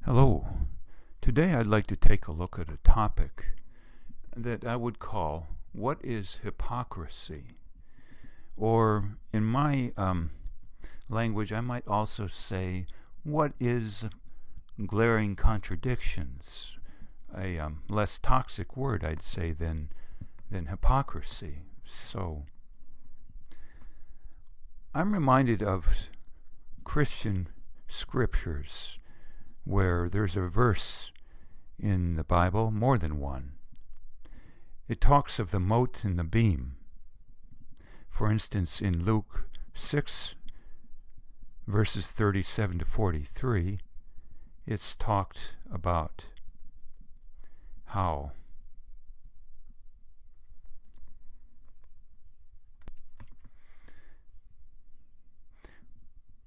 Hello. Today I'd like to take a look at a topic that I would call, what is hypocrisy? Or in my language, I might also say, what is glaring contradictions? A less toxic word, I'd say, than hypocrisy. So I'm reminded of Christian scriptures where there's a verse in the Bible, more than one. It talks of the mote and the beam. For instance, in Luke 6, verses 37 to 43, it's talked about how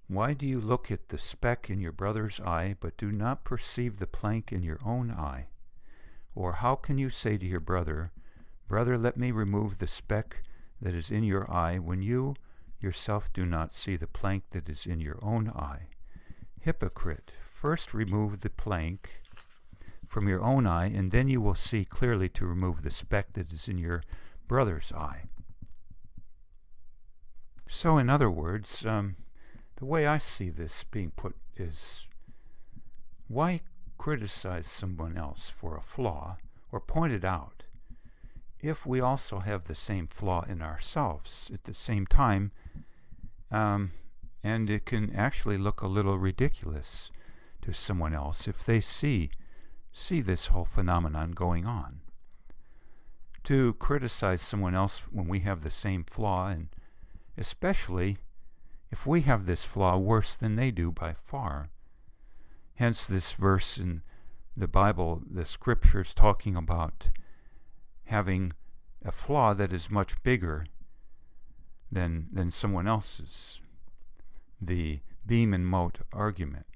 why do you look at the speck in your brother's eye, but do not perceive the plank in your own eye? Or how can you say to your brother, Brother, let me remove the speck that is in your eye, when you yourself do not see the plank that is in your own eye? Hypocrite, first remove the plank from your own eye, and then you will see clearly to remove the speck that is in your brother's eye. So in other words, the way I see this being put is, why criticize someone else for a flaw or point it out if we also have the same flaw in ourselves at the same time? And it can actually look a little ridiculous to someone else if they see this whole phenomenon going on. To criticize someone else when we have the same flaw, and especially if we have this flaw worse than they do by far. Hence this verse in the Bible, the scriptures talking about having a flaw that is much bigger than someone else's. The beam and mote argument.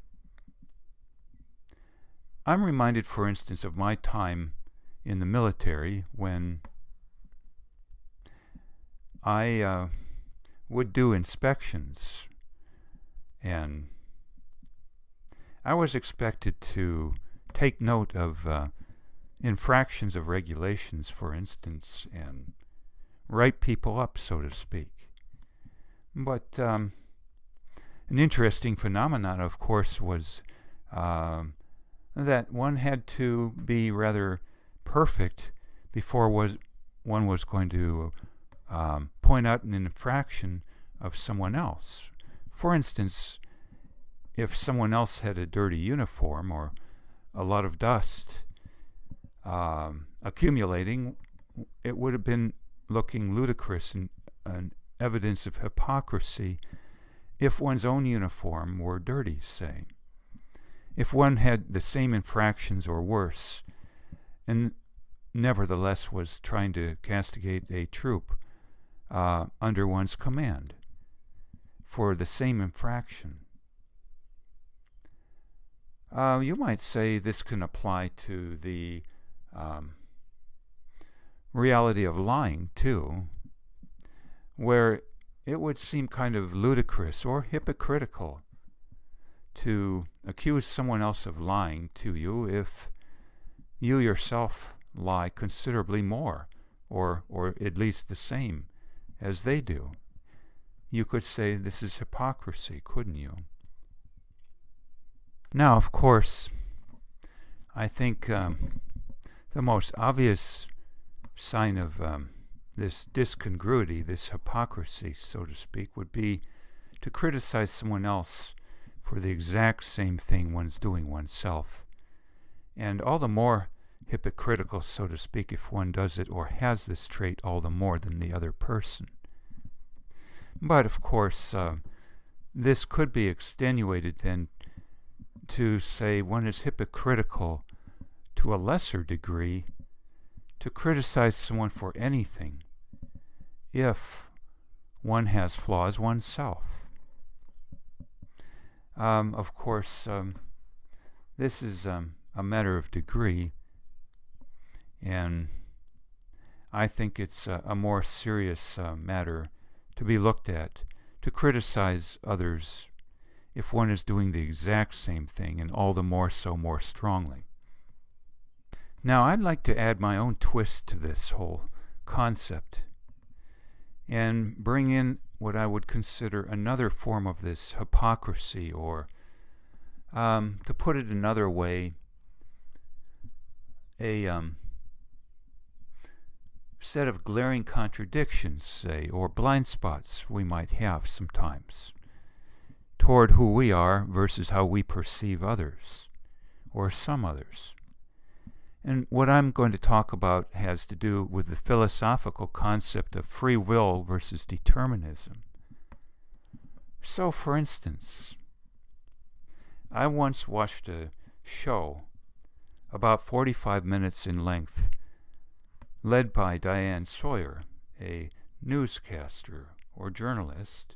I'm reminded, for instance, of my time in the military when I would do inspections, and I was expected to take note of infractions of regulations, for instance, and write people up, so to speak. But an interesting phenomenon, of course, was that one had to be rather perfect before one was going to point out an infraction of someone else. For instance, if someone else had a dirty uniform or a lot of dust accumulating, it would have been looking ludicrous and evidence of hypocrisy if one's own uniform were dirty, say. If one had the same infractions or worse, and nevertheless was trying to castigate a troop under one's command for the same infraction. You might say this can apply to the reality of lying too, where it would seem kind of ludicrous or hypocritical to accuse someone else of lying to you if you yourself lie considerably more, or at least the same as they do. You could say this is hypocrisy, couldn't you? Now, of course, I think the most obvious sign of this discongruity, this hypocrisy, so to speak, would be to criticize someone else for the exact same thing one's doing oneself. And all the more hypocritical, so to speak, if one does it or has this trait all the more than the other person. But of course, this could be extenuated then to say one is hypocritical to a lesser degree to criticize someone for anything if one has flaws oneself. Of course, this is a matter of degree, and I think it's a more serious matter to be looked at, to criticize others if one is doing the exact same thing, and all the more so more strongly. Now, I'd like to add my own twist to this whole concept and bring in what I would consider another form of this hypocrisy, or to put it another way, a set of glaring contradictions, say, or blind spots we might have sometimes toward who we are versus how we perceive others, or some others. And what I'm going to talk about has to do with the philosophical concept of free will versus determinism. So, for instance, I once watched a show about 45 minutes in length, led by Diane Sawyer, a newscaster or journalist.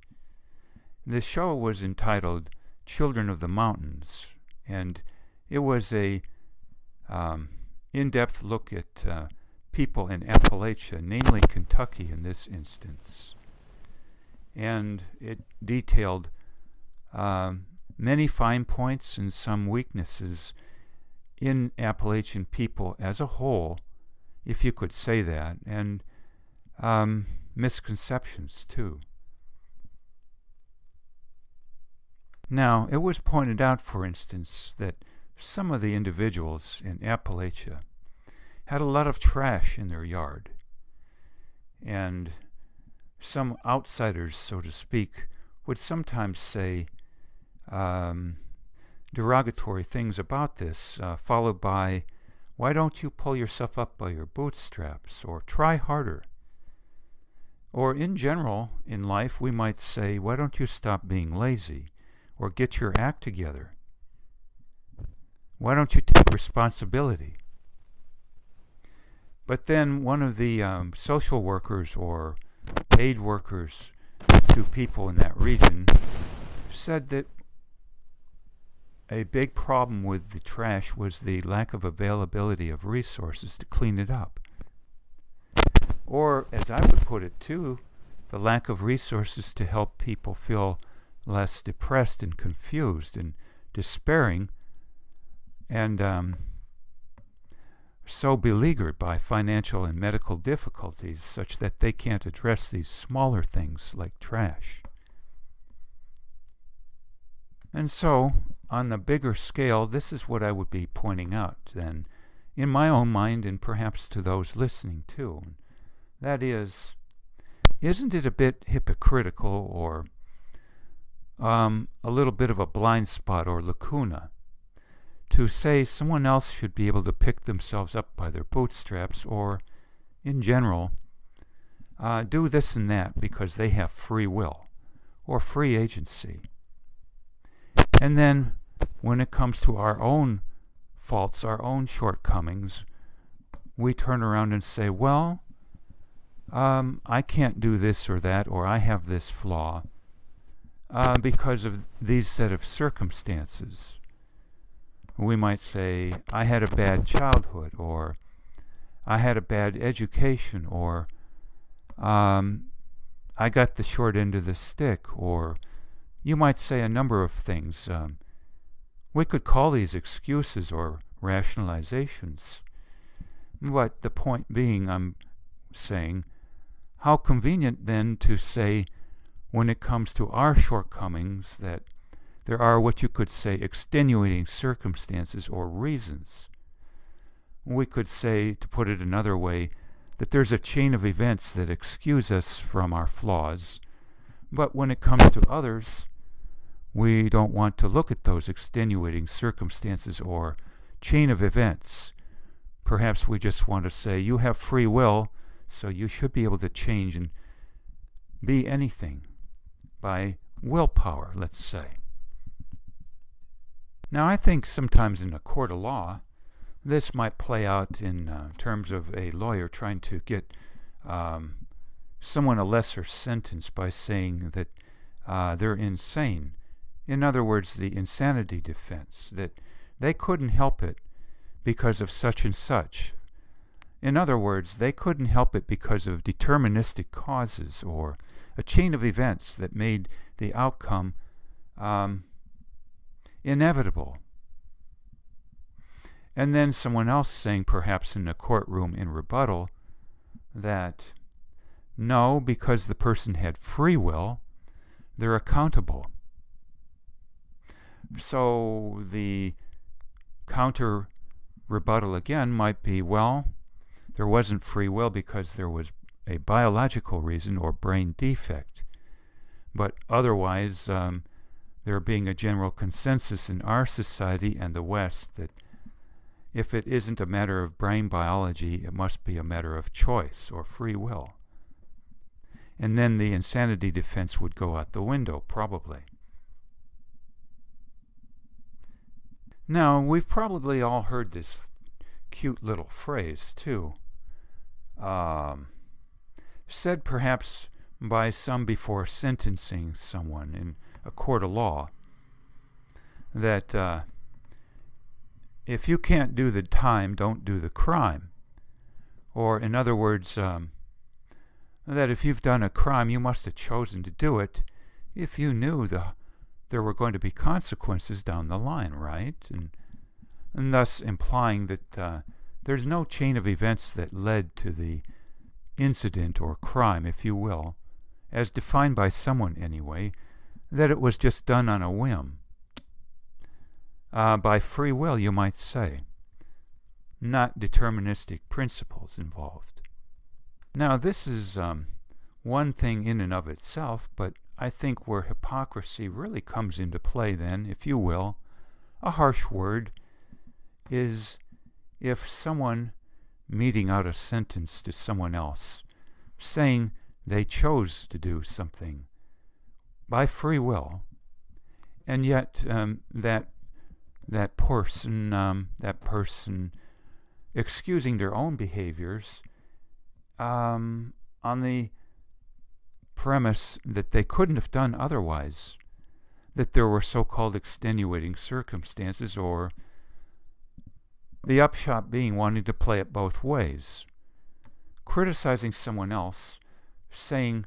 The show was entitled Children of the Mountains, and it was a in-depth look at people in Appalachia, namely Kentucky in this instance. And it detailed many fine points and some weaknesses in Appalachian people as a whole, if you could say that, and misconceptions too. Now, it was pointed out, for instance, that some of the individuals in Appalachia had a lot of trash in their yard, and some outsiders, so to speak, would sometimes say derogatory things about this, followed by, "Why don't you pull yourself up by your bootstraps?" or "Try harder." Or in general, in life, we might say, "Why don't you stop being lazy?" or "Get your act together." Why don't you take responsibility? But then one of the social workers or aid workers to people in that region said that a big problem with the trash was the lack of availability of resources to clean it up. Or, as I would put it too, the lack of resources to help people feel less depressed and confused and despairing, and so beleaguered by financial and medical difficulties such that they can't address these smaller things like trash. And so, on the bigger scale, this is what I would be pointing out then, in my own mind and perhaps to those listening too. That is, isn't it a bit hypocritical or a little bit of a blind spot or lacuna to say someone else should be able to pick themselves up by their bootstraps, or, in general, do this and that because they have free will or free agency? And then, when it comes to our own faults, our own shortcomings, we turn around and say, well, I can't do this or that, or I have this flaw because of these set of circumstances. We might say, I had a bad childhood, or I had a bad education, or I got the short end of the stick, or you might say a number of things. We could call these excuses or rationalizations. But the point being, I'm saying, how convenient then to say, when it comes to our shortcomings, that there are what you could say extenuating circumstances or reasons. We could say, to put it another way, that there's a chain of events that excuse us from our flaws, but when it comes to others, we don't want to look at those extenuating circumstances or chain of events. Perhaps we just want to say, you have free will, so you should be able to change and be anything by willpower, let's say. Now, I think sometimes in a court of law, this might play out in terms of a lawyer trying to get someone a lesser sentence by saying that they're insane. In other words, the insanity defense, that they couldn't help it because of such and such. In other words, they couldn't help it because of deterministic causes or a chain of events that made the outcome inevitable. And then someone else saying, perhaps in a courtroom in rebuttal, that no, because the person had free will, they're accountable. So the counter rebuttal again might be, well, there wasn't free will because there was a biological reason or brain defect. But otherwise, there being a general consensus in our society and the West that if it isn't a matter of brain biology, it must be a matter of choice or free will. And then the insanity defense would go out the window, probably. Now, we've probably all heard this cute little phrase, too. Said perhaps by some before sentencing someone in a court of law, that if you can't do the time, don't do the crime. Or, in other words, that if you've done a crime, you must have chosen to do it if you knew there were going to be consequences down the line, right? And thus implying that there's no chain of events that led to the incident or crime, if you will, as defined by someone anyway, that it was just done on a whim. By free will, you might say. Not deterministic principles involved. Now, this is one thing in and of itself, but I think where hypocrisy really comes into play then, if you will, a harsh word, is if someone meting out a sentence to someone else, saying they chose to do something by free will, and yet that person excusing their own behaviors on the premise that they couldn't have done otherwise, that there were so-called extenuating circumstances, or the upshot being wanting to play it both ways, criticizing someone else, saying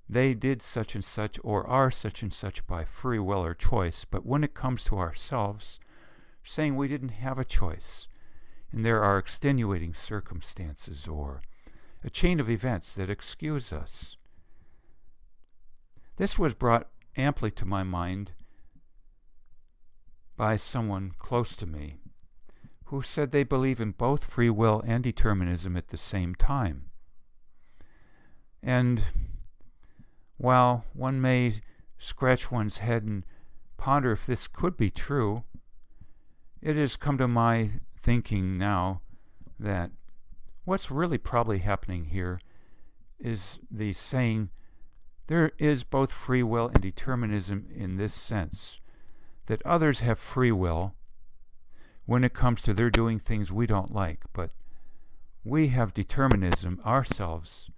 they did such and such or are such and such by free will or choice, but when it comes to ourselves, saying we didn't have a choice, and there are extenuating circumstances or a chain of events that excuse us. This was brought amply to my mind by someone close to me who said they believe in both free will and determinism at the same time. And while one may scratch one's head and ponder if this could be true, it has come to my thinking now that what's really probably happening here is the saying there is both free will and determinism in this sense, that others have free will when it comes to their doing things we don't like, but we have determinism ourselves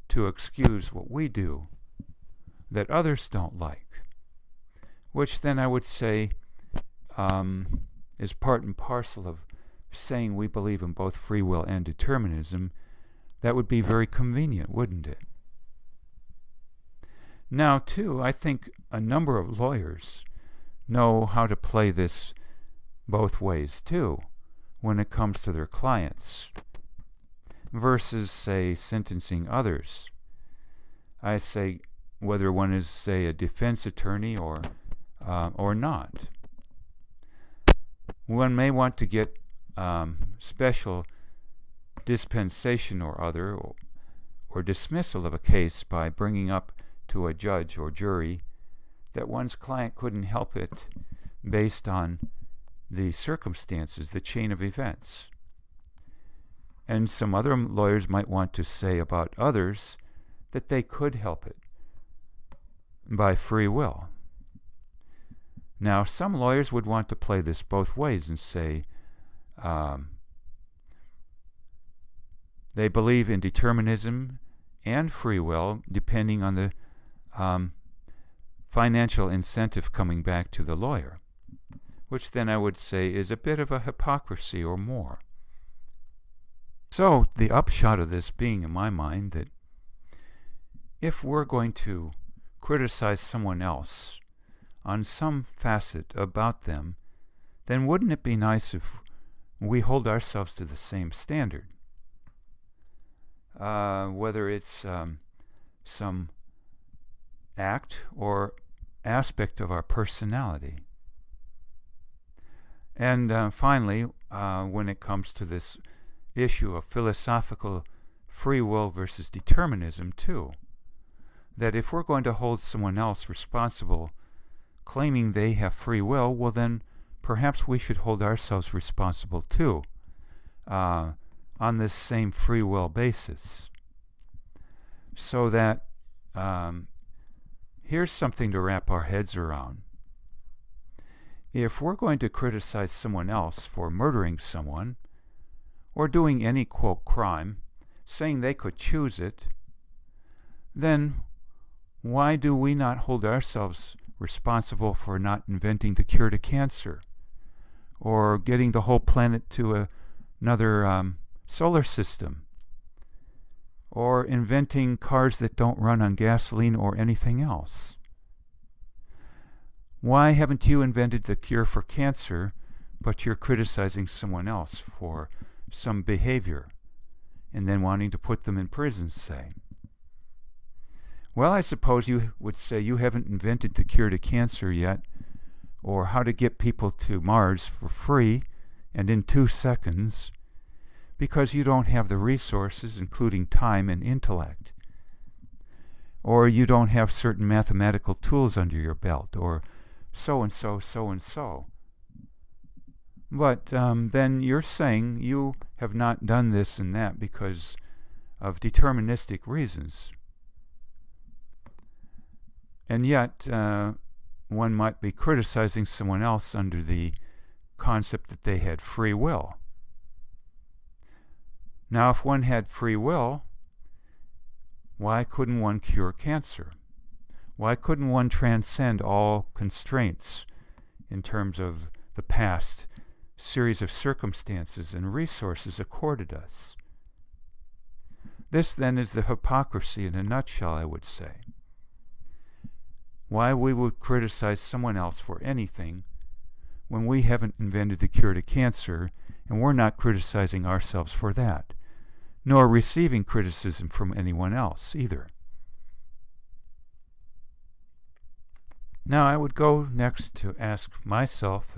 to excuse what we do that others don't like, which then I would say is part and parcel of saying we believe in both free will and determinism. That would be very convenient, wouldn't it? Now, too, I think a number of lawyers know how to play this both ways, too, when it comes to their clients, versus, say, sentencing others. I say whether one is, say, a defense attorney or not. One may want to get special dispensation or other, or dismissal of a case by bringing up to a judge or jury that one's client couldn't help it based on the circumstances, the chain of events. And some other lawyers might want to say about others that they could help it by free will. Now, some lawyers would want to play this both ways and say they believe in determinism and free will, depending on the financial incentive coming back to the lawyer, which then I would say is a bit of a hypocrisy or more. So the upshot of this being, in my mind, that if we're going to criticize someone else on some facet about them, then wouldn't it be nice if we hold ourselves to the same standard? Whether it's some act or aspect of our personality. And finally, when it comes to this issue of philosophical free will versus determinism too, that if we're going to hold someone else responsible claiming they have free will, well then perhaps we should hold ourselves responsible too, on this same free will basis. So that here's something to wrap our heads around. If we're going to criticize someone else for murdering someone, or doing any, quote, crime, saying they could choose it, then why do we not hold ourselves responsible for not inventing the cure to cancer, or getting the whole planet to another solar system, or inventing cars that don't run on gasoline or anything else? Why haven't you invented the cure for cancer, but you're criticizing someone else for some behavior, and then wanting to put them in prison, say? Well, I suppose you would say you haven't invented the cure to cancer yet, or how to get people to Mars for free and in 2 seconds, because you don't have the resources, including time and intellect, or you don't have certain mathematical tools under your belt, or so and so, so and so. But then you're saying you have not done this and that because of deterministic reasons. And yet, one might be criticizing someone else under the concept that they had free will. Now, if one had free will, why couldn't one cure cancer? Why couldn't one transcend all constraints in terms of the past series of circumstances and resources accorded us? This then is the hypocrisy in a nutshell, I would say. Why we would criticize someone else for anything when we haven't invented the cure to cancer, and we're not criticizing ourselves for that, nor receiving criticism from anyone else either. Now I would go next to ask myself,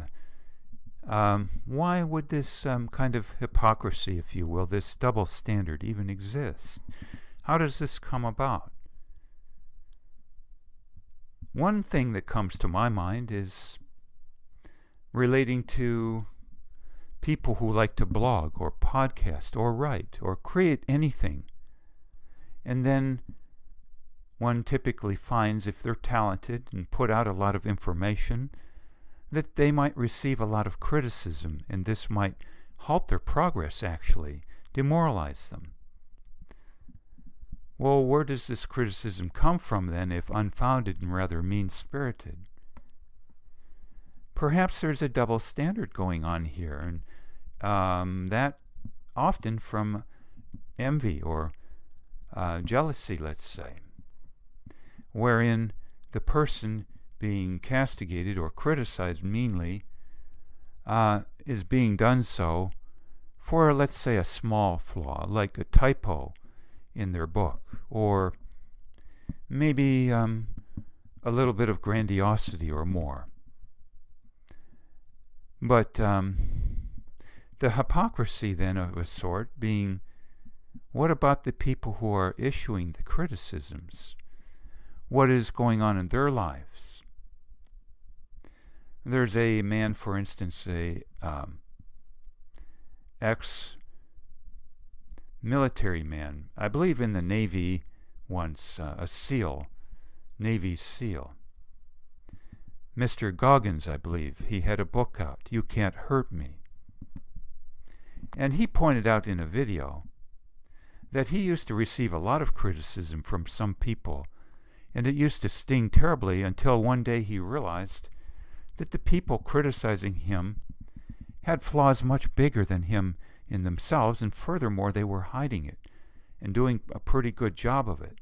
why would this kind of hypocrisy, if you will, this double standard even exist? How does this come about? One thing that comes to my mind is relating to people who like to blog or podcast or write or create anything. And then one typically finds, if they're talented and put out a lot of information, that they might receive a lot of criticism, and this might halt their progress, actually, demoralize them. Well, where does this criticism come from then, if unfounded and rather mean-spirited? Perhaps there's a double standard going on here, and that often from envy or jealousy, let's say, wherein the person being castigated or criticized meanly is being done so for, let's say, a small flaw, like a typo in their book, or maybe a little bit of grandiosity or more. But the hypocrisy then of a sort being, what about the people who are issuing the criticisms? What is going on in their lives? There's a man, for instance, a ex-military man, I believe in the Navy once, a SEAL, Navy SEAL. Mr. Goggins, I believe, he had a book out, You Can't Hurt Me. And he pointed out in a video that he used to receive a lot of criticism from some people, and it used to sting terribly until one day he realized that the people criticizing him had flaws much bigger than him in themselves, and furthermore, they were hiding it and doing a pretty good job of it.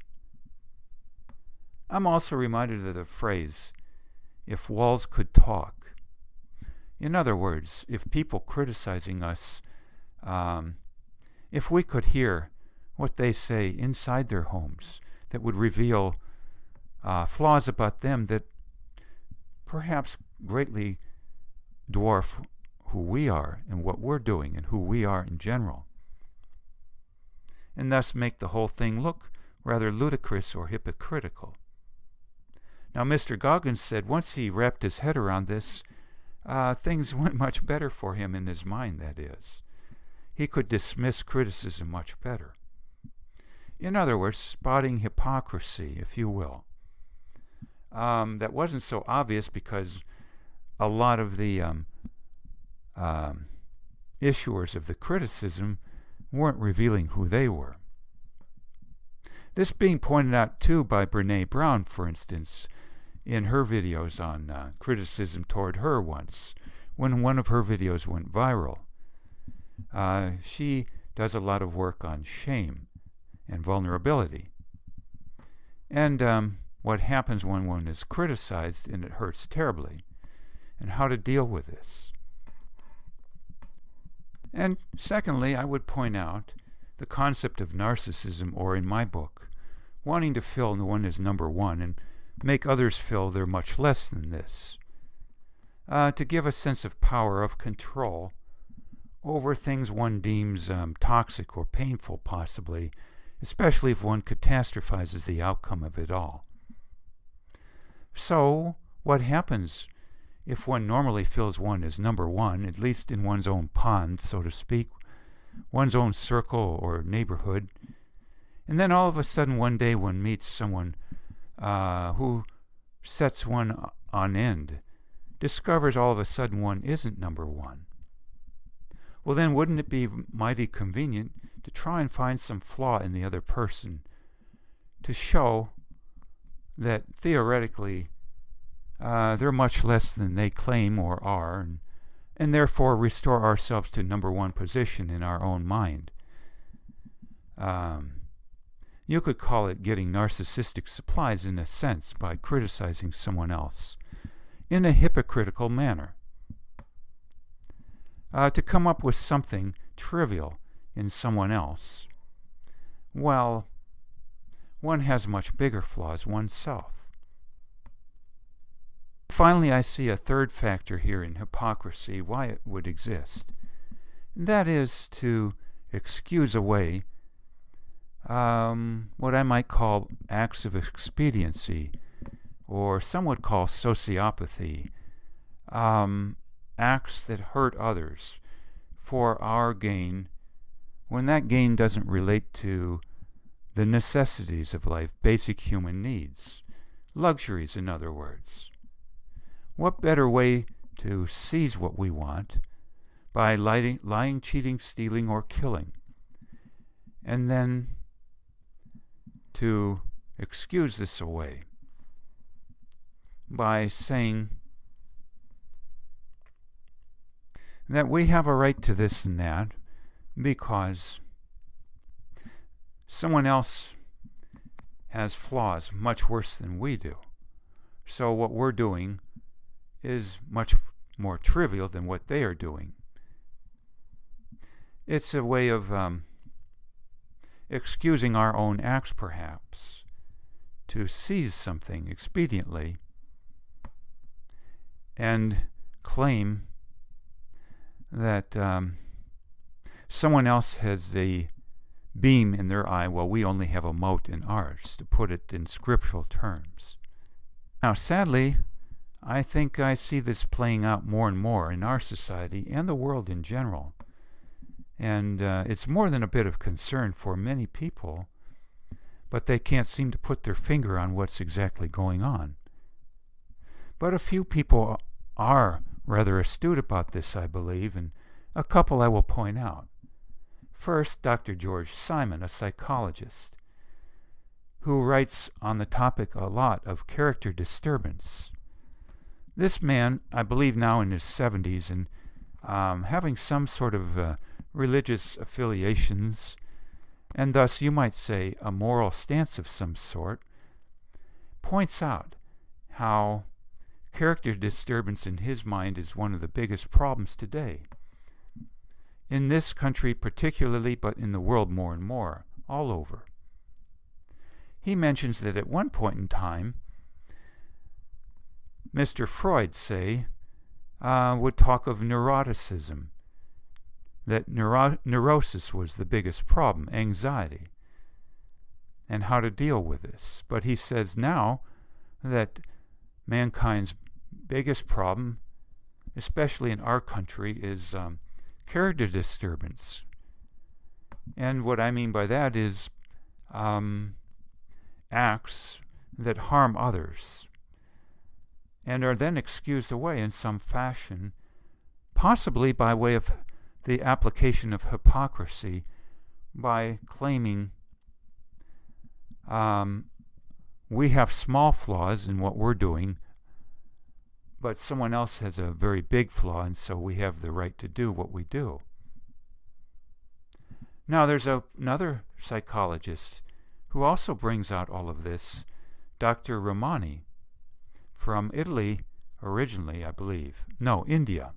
I'm also reminded of the phrase, if walls could talk. In other words, if people criticizing us, if we could hear what they say inside their homes that would reveal flaws about them that perhaps greatly dwarf who we are and what we're doing and who we are in general, and thus make the whole thing look rather ludicrous or hypocritical. Now, Mr. Goggins said once he wrapped his head around this, things went much better for him in his mind, that is. He could dismiss criticism much better. In other words, spotting hypocrisy, if you will. That wasn't so obvious because a lot of the issuers of the criticism weren't revealing who they were. This being pointed out too by Brene Brown, for instance, in her videos on criticism toward her once, when one of her videos went viral. She does a lot of work on shame and vulnerability, and what happens when one is criticized and it hurts terribly, and how to deal with this. And secondly, I would point out the concept of narcissism, or in my book, wanting to feel one as number one and make others feel they're much less than this, to give a sense of power, of control over things one deems toxic or painful, possibly, especially if one catastrophizes the outcome of it all. So, what happens if one normally feels one as number one, at least in one's own pond, so to speak, one's own circle or neighborhood, and then all of a sudden one day one meets someone who sets one on end, discovers all of a sudden one isn't number one? Well, then wouldn't it be mighty convenient to try and find some flaw in the other person to show that theoretically they're much less than they claim or are, and therefore restore ourselves to number one position in our own mind? You could call it getting narcissistic supplies in a sense by criticizing someone else in a hypocritical manner. To come up with something trivial in someone else, well, one has much bigger flaws oneself. Finally, I see a third factor here in hypocrisy, why it would exist. And that is to excuse away what I might call acts of expediency, or some would call sociopathy, acts that hurt others for our gain, when that gain doesn't relate to the necessities of life, basic human needs, luxuries, in other words. What better way to seize what we want by lying, cheating, stealing, or killing, and then to excuse this away by saying that we have a right to this and that because someone else has flaws much worse than we do. So what we're doing is much more trivial than what they are doing. It's a way of excusing our own acts, perhaps, to seize something expediently and claim that someone else has a beam in their eye while we only have a mote in ours, to put it in scriptural terms. Now, sadly, I think I see this playing out more and more in our society and the world in general. And it's more than a bit of concern for many people, but they can't seem to put their finger on what's exactly going on. But a few people are rather astute about this, I believe, and a couple I will point out. First, Dr. George Simon, a psychologist, who writes on the topic a lot of character disturbance. This man, I believe now in his 70s, and having some sort of religious affiliations, and thus you might say a moral stance of some sort, points out how character disturbance in his mind is one of the biggest problems today. In this country particularly, but in the world more and more, all over. He mentions that at one point in time, Mr. Freud, say, would talk of neuroticism, that neurosis was the biggest problem, anxiety, and how to deal with this. But he says now that mankind's biggest problem, especially in our country, is character disturbance. And what I mean by that is acts that harm others and are then excused away in some fashion, possibly by way of the application of hypocrisy, by claiming we have small flaws in what we're doing, but someone else has a very big flaw, and so we have the right to do what we do. Now, there's another psychologist who also brings out all of this, Dr. Ramani, from Italy originally, I believe. No, India.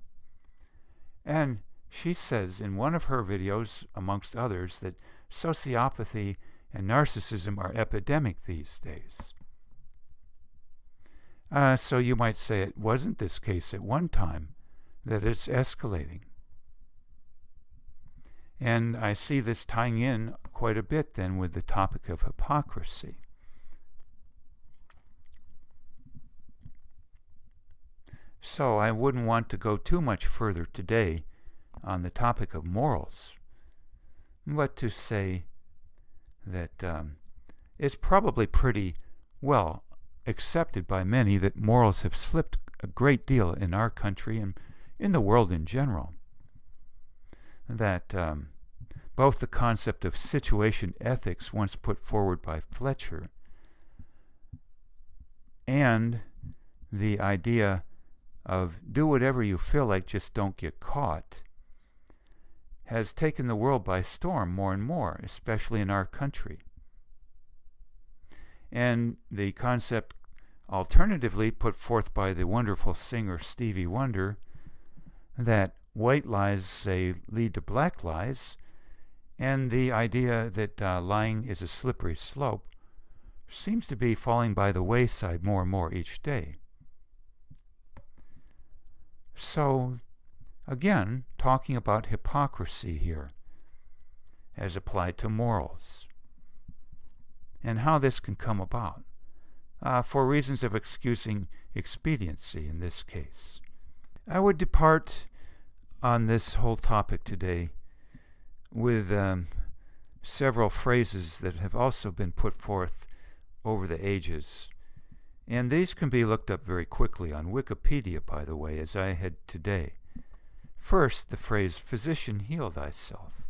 And she says in one of her videos, amongst others, that sociopathy and narcissism are epidemic these days. So you might say it wasn't this case at one time, that it's escalating. And I see this tying in quite a bit then with the topic of hypocrisy. So I wouldn't want to go too much further today on the topic of morals, but to say that it's probably pretty well accepted by many that morals have slipped a great deal in our country and in the world in general. That both the concept of situation ethics, once put forward by Fletcher, and the idea of do whatever you feel like, just don't get caught, has taken the world by storm more and more, especially in our country. And the concept alternatively put forth by the wonderful singer Stevie Wonder, that white lies, say, lead to black lies, and the idea that lying is a slippery slope, seems to be falling by the wayside more and more each day. So, again, talking about hypocrisy here, as applied to morals, and how this can come about, for reasons of excusing expediency in this case. I would depart on this whole topic today with several phrases that have also been put forth over the ages. And these can be looked up very quickly on Wikipedia, by the way, as I had today. First, the phrase, physician, heal thyself.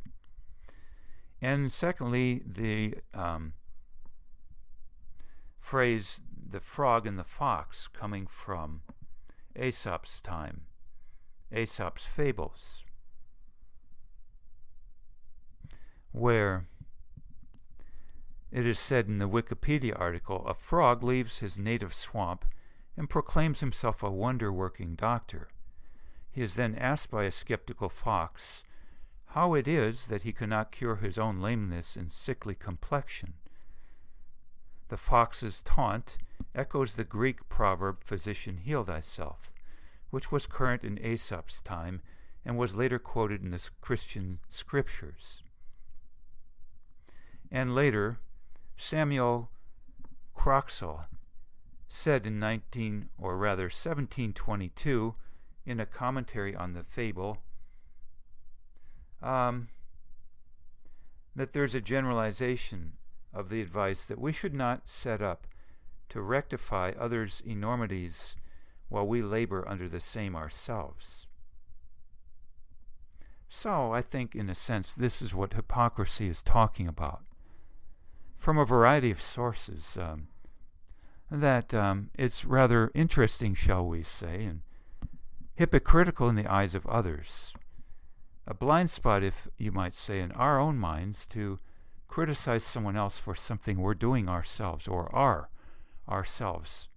And secondly, the phrase, the frog and the fox, coming from Aesop's time, Aesop's Fables, where it is said in the Wikipedia article, a frog leaves his native swamp and proclaims himself a wonder-working doctor. He is then asked by a skeptical fox how it is that he cannot cure his own lameness and sickly complexion. The fox's taunt echoes the Greek proverb, physician, heal thyself, which was current in Aesop's time and was later quoted in the Christian scriptures. And later, Samuel Croxall said in 1722, in a commentary on the fable, that there's a generalization of the advice that we should not set up to rectify others' enormities while we labor under the same ourselves. So I think, in a sense, this is what hypocrisy is talking about, from a variety of sources, that it's rather interesting, shall we say, and hypocritical in the eyes of others. A blind spot, if you might say, in our own minds to criticize someone else for something we're doing ourselves or are ourselves,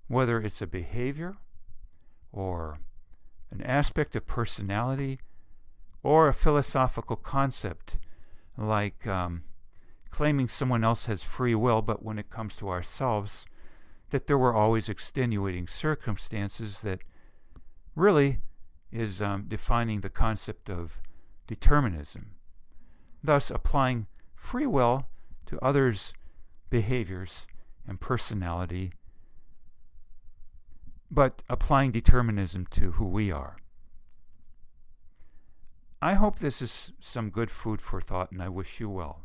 whether it's a behavior or an aspect of personality or a philosophical concept like claiming someone else has free will, but when it comes to ourselves, that there were always extenuating circumstances that really is defining the concept of determinism, thus applying free will to others' behaviors and personality, but applying determinism to who we are. I hope this is some good food for thought, and I wish you well.